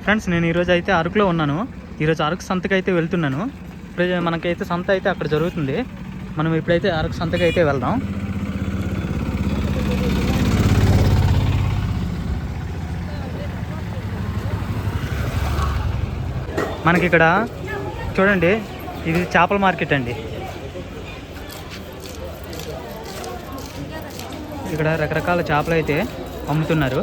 Friends, నేను ఈరోజు అయితే అరకులో ఉన్నాను. ఈరోజు అరకు సంతకి అయితే వెళ్తున్నాను. మనకైతే సంత అయితే అక్కడ జరుగుతుంది. మనం ఇప్పుడైతే అరకు సంతకి అయితే వెళ్దాం. మనకి ఇక్కడ చూడండి, ఇది చేపల మార్కెట్ అండి. ఇక్కడ రకరకాల చేపలు అయితే అమ్ముతున్నారు.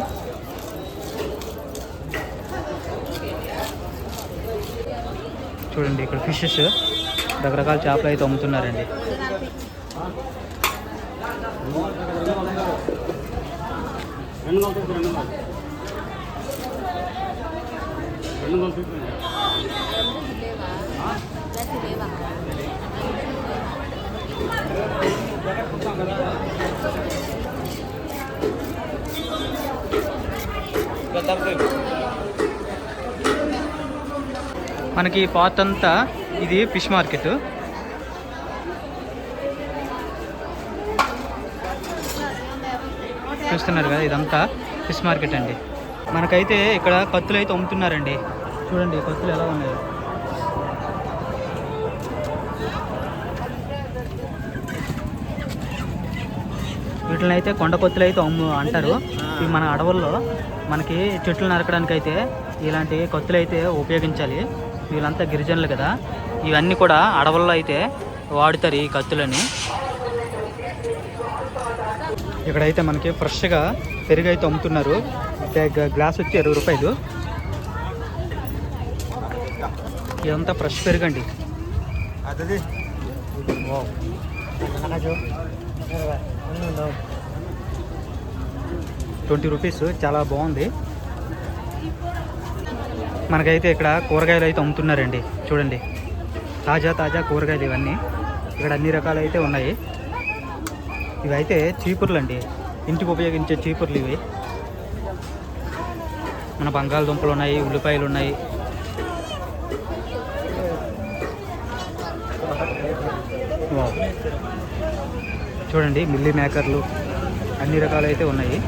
చూడండి, ఇక్కడ ఫిషెస్, రకరకాల చేపలు అయితే అమ్ముతున్నారండి. మనకి పాత్ అంతా ఇది ఫిష్ మార్కెట్. చూస్తున్నారు కదా, ఇదంతా ఫిష్ మార్కెట్ అండి. మనకైతే ఇక్కడ కత్తులు అయితే అమ్ముతున్నారండి. చూడండి కత్తులు ఎలా ఉన్నాయో. వీటిని అయితే కొండ కత్తులు అయితే అంటారు. ఇవి మన అడవుల్లో మనకి చెట్లు నరకడానికి అయితే ఇలాంటి కత్తులు అయితే ఉపయోగించాలి. వీళ్ళంతా గిరిజనులు కదా, ఇవన్నీ కూడా అడవుల్లో అయితే వాడుతారు ఈ కత్తులని. ఇక్కడైతే మనకి ఫ్రెష్గా పెరుగు అయితే అమ్ముతున్నారు. గ్లాస్ వచ్చి 20 రూపాయలు. ఇదంతా ఫ్రెష్ పెరుగు అండి. 20 రూపీస్, చాలా బాగుంది. మనకైతే ఇక్కడ కూరగాయలు అయితే అమ్ముతున్నారండి. చూడండి, తాజా కూరగాయలు ఇవన్నీ. ఇక్కడ అన్ని రకాలు అయితే ఉన్నాయి. ఇవైతే చీపుర్లు అండి, ఇంటికి ఉపయోగించే చీపుర్లు ఇవి. మన బంగాళదుంపలు ఉన్నాయి, ఉల్లిపాయలు ఉన్నాయి. చూడండి, మిల్లీ మేకర్లు, అన్ని రకాలు అయితే ఉన్నాయి.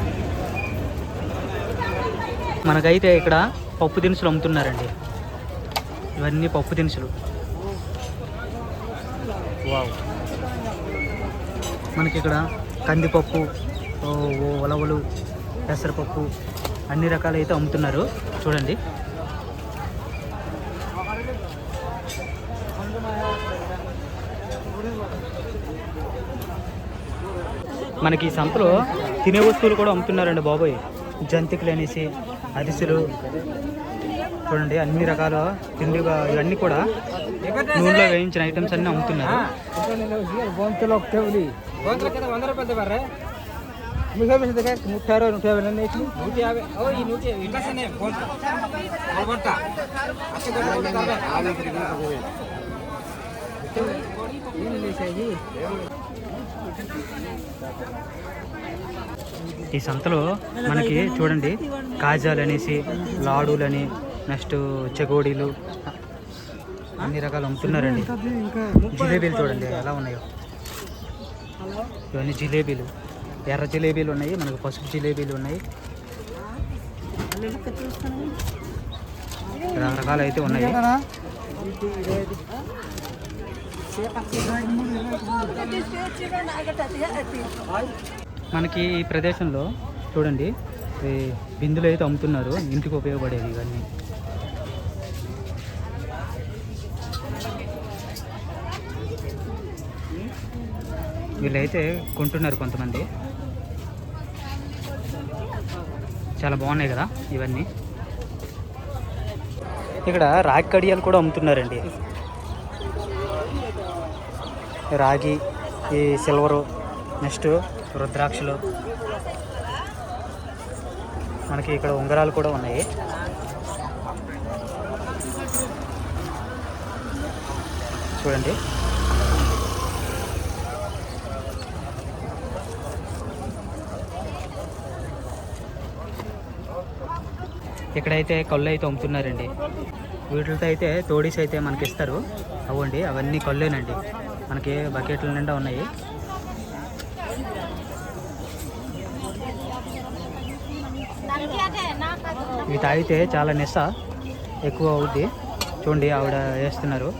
మనకైతే ఇక్కడ పప్పు దినుసులు అమ్ముతున్నారండి. ఇవన్నీ పప్పు దినుసులు. వావ్. మనకి ఇక్కడ కందిపప్పు, ఉలవలు, పెసరపప్పు, అన్ని రకాలు అయితే అమ్ముతున్నారు. చూడండి, మనకి ఈ సంతలో తినే వస్తువులు కూడా అమ్ముతున్నారండి బాబోయ్. జంతికలు అనేసి, అరిసెలు, చూడండి అన్ని రకాల తిండి, ఇవన్నీ కూడా నూనెలో వేయించిన ఐటమ్స్ అన్నీ అమ్ముతున్నారు. ఈ సంతలో మనకి చూడండి కాజాలు అనేసి, లాడులని, నెక్స్ట్ చెగోడీలు, అన్ని రకాలు అమ్ముతున్నారండి. జిలేబీలు చూడండి ఎలా ఉన్నాయో. ఇవన్నీ జిలేబీలు, ఎర్ర జిలేబీలు ఉన్నాయి, మనకు పసుపు జిలేబీలు ఉన్నాయి. రకరకాలు అయితే ఉన్నాయి. మనకి ఈ ప్రదేశంలో చూడండి బిందులు అయితే అమ్ముతున్నారు, ఇంటికి ఉపయోగపడేవి ఇవన్నీ. వీళ్ళైతే కొంటున్నారు కొంతమంది. చాలా బాగున్నాయి కదా ఇవన్నీ. ఇక్కడ రాగి కడియాలు కూడా అమ్ముతున్నారండి. రాగి, ఈ సిల్వరు, నెక్స్ట్ రుద్రాక్షలు, మనకి ఇక్కడ ఉంగరాలు కూడా ఉన్నాయి. చూడండి, ఇక్కడైతే కళ్ళు అయితే అమ్ముతున్నారండి. వీటితో అయితే తోడీస్ అయితే మనకి ఇస్తారు. అవ్వండి, అవన్నీ కళ్ళేనండి. మనకి బకెట్ల నిండా ఉన్నాయి. ఇవి తాగితే చాలా నిశ. ఎక్కువ అవుద్ది. చూడండి ఆవిడ వేస్తున్నారు.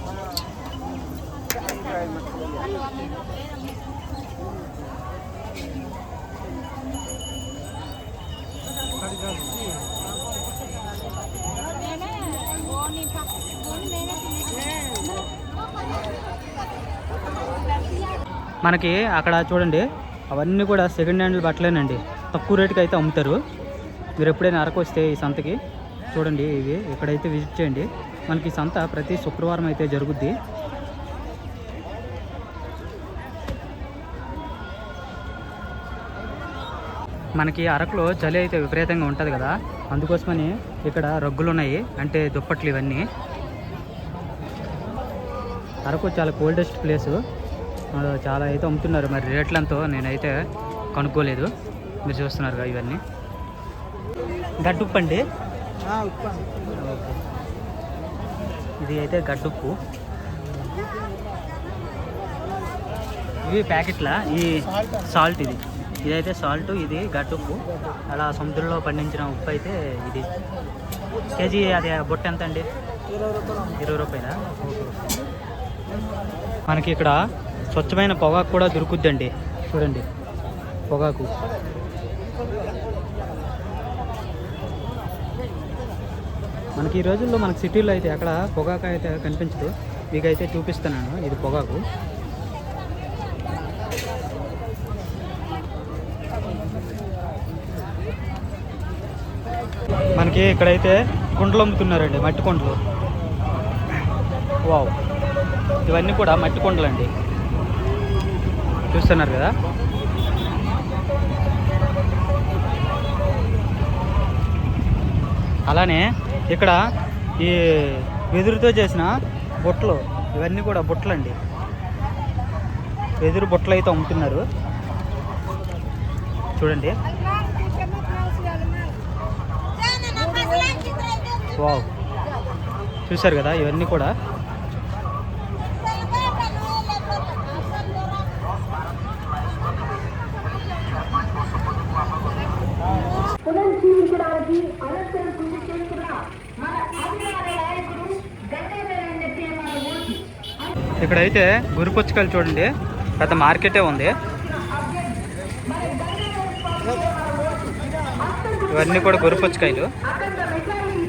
మనకి అక్కడ చూడండి అవన్నీ కూడా సెకండ్ హ్యాండ్ బట్టలేనండి. తక్కువ రేటుకి అయితే అమ్ముతారు. మీరు ఎప్పుడైనా అరకు వస్తే ఈ సంతకి చూడండి, ఇవి ఇక్కడైతే విజిట్ చేయండి. మనకి సంత ప్రతి శుక్రవారం అయితే జరుగుద్ది. మనకి అరకులో చలి అయితే విపరీతంగా ఉంటుంది కదా, అందుకోసమని ఇక్కడ రగ్గులు ఉన్నాయి, అంటే దుప్పట్లు. ఇవన్నీ అరకు చాలా కోల్డెస్ట్ ప్లేసు. చాలా అయితే అమ్ముతున్నారు. మరి రేట్లంతో నేనైతే కనుక్కోలేదు. మీరు చూస్తున్నారుగా ఇవన్నీ గడ్డుప్పు అండి. ఓకే, ఇది అయితే గడ్డుప్పు. ఇవి ప్యాకెట్లా, ఈ సాల్ట్. ఇదైతే సాల్ట్, ఇది గడ్డుప్పు. అలా సముద్రంలో పండించిన ఉప్పు అయితే ఇది. కేజీ అది బుట్ట ఎంత అండి? 20 రూపాయలా? మనకి ఇక్కడ స్వచ్ఛమైన పొగాకు కూడా దొరుకుద్దండి. చూడండి పొగాకు. మనకి ఈ రోజుల్లో మనకి సిటీలో అయితే అక్కడ పొగాకు అయితే కనిపించదు. మీకైతే చూపిస్తున్నాను, ఇది పొగాకు. మనకి ఇక్కడైతే కుండలు అమ్ముతున్నారండి, మట్టి కుండలు. వావ్, ఇవన్నీ కూడా మట్టి కుండలు అండి. చూస్తున్నారు కదా. అలానే ఇక్కడ ఈ వెదురుతో చేసిన బుట్టలు, ఇవన్నీ కూడా బుట్టలు అండి. వెదురు బుట్టలు అయితే అమ్ముతున్నారు. చూడండి. వావ్, చూశారు కదా ఇవన్నీ కూడా. ఇక్కడైతే గురిపుచ్చకాయలు చూడండి, పెద్ద మార్కెటే ఉంది. ఇవన్నీ కూడా గురిపుచ్చకాయలు.